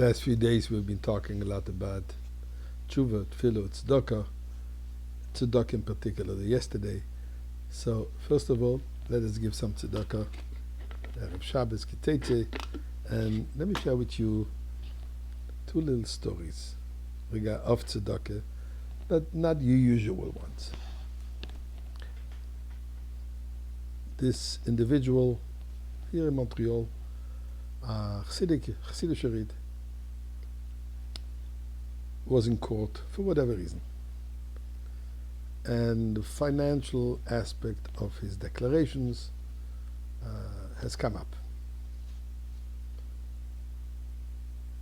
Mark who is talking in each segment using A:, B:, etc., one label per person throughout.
A: last few days we've been talking a lot about tshuva, tefillah, tzedakah in particular, yesterday. So first of all, let us give some tzedakah, Erev Shabbos, Kitete, and let me share with you two little stories of tzedakah, but not your usual ones. This individual here in Montreal, Chassidic Sharid, was in court for whatever reason. And the financial aspect of his declarations has come up.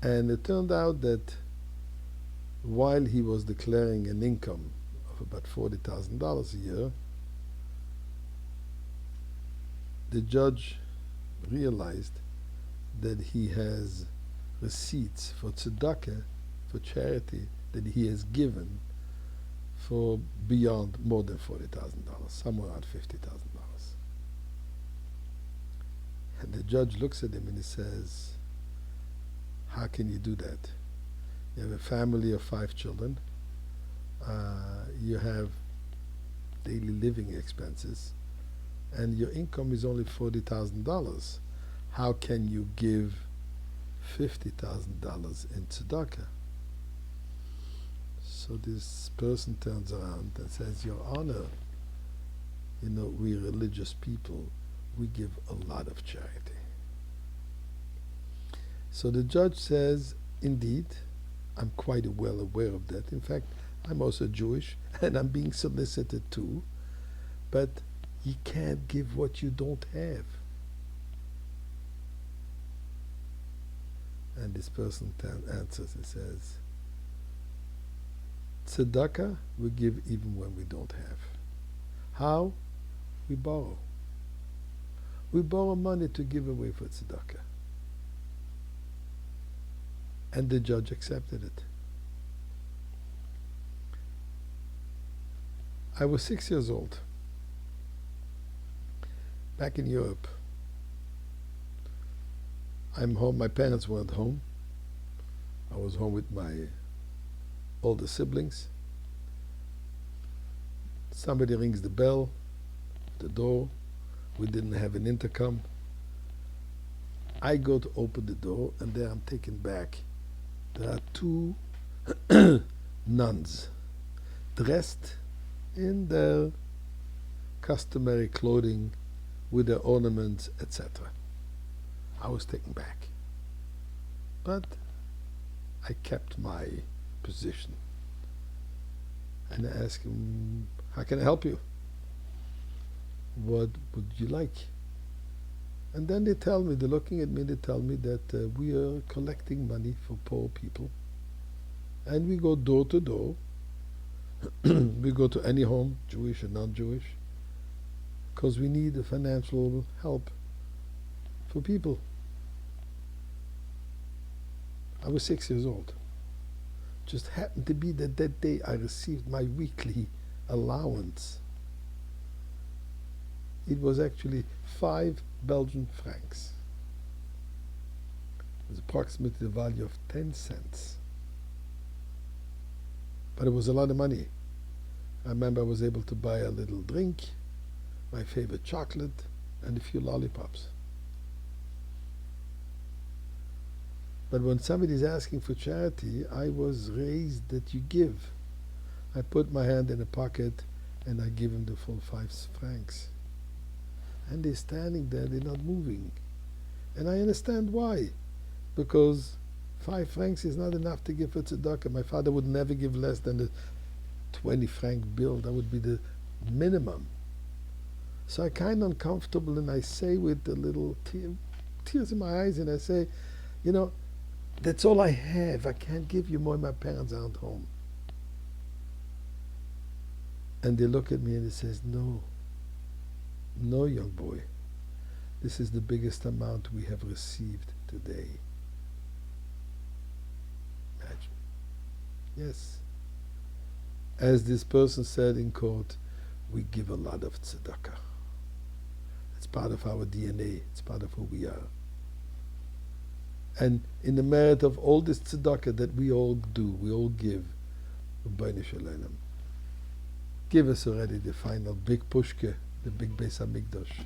A: And it turned out that while he was declaring an income of about $40,000 a year, the judge realized that he has receipts for tzedakah, for charity, that he has given for beyond more than $40,000, somewhere around $50,000. And the judge looks at him and he says, how can you do that? You have a family of 5 children. You have daily living expenses, and your income is only $40,000. How can you give $50,000 in tzedakah? So this person turns around and says, Your Honor, we religious people, we give a lot of charity. So the judge says, indeed, I'm quite well aware of that. In fact, I'm also Jewish, and I'm being solicited too. But you can't give what you don't have. And this person answers and says, tzedakah we give even when we don't have. How? We borrow. We borrow money to give away for tzedakah. And the judge accepted it. I was 6 years old, back in Europe. I'm home. My parents weren't home. I was home with my older siblings. Somebody rings the bell, the door. We didn't have an intercom. I go to open the door, and there I'm taken back. There are 2 nuns dressed in their customary clothing with their ornaments, etc. I was taken back. But I kept my position. And I asked him, how can I help you? What would you like? And then they're looking at me, they tell me that we are collecting money for poor people. And we go door to door. We go to any home, Jewish and non-Jewish, because we need financial help for people. I was 6 years old. Just happened to be that day I received my weekly allowance. It was actually 5 Belgian francs. It was approximately the value of 10 cents. But it was a lot of money. I remember I was able to buy a little drink, my favorite chocolate, and a few lollipops. But when somebody's asking for charity, I was raised that you give. I put my hand in a pocket and I give him the full 5 francs. And they're standing there, they're not moving. And I understand why. Because 5 francs is not enough to give for tzedakah. My father would never give less than the 20 franc bill. That would be the minimum. So I kind of uncomfortable, and I say with a little tears in my eyes, and I say, that's all I have. I can't give you more. My parents aren't home. And they look at me and they says, no, young boy. This is the biggest amount we have received today. Imagine. Yes. As this person said in court, we give a lot of tzedakah. It's part of our DNA. It's part of who we are. And in the merit of all this tzedakah that we all do, we all give, Rabbeinu Shalom, give us already the final big pushke, the big Beis Hamikdash.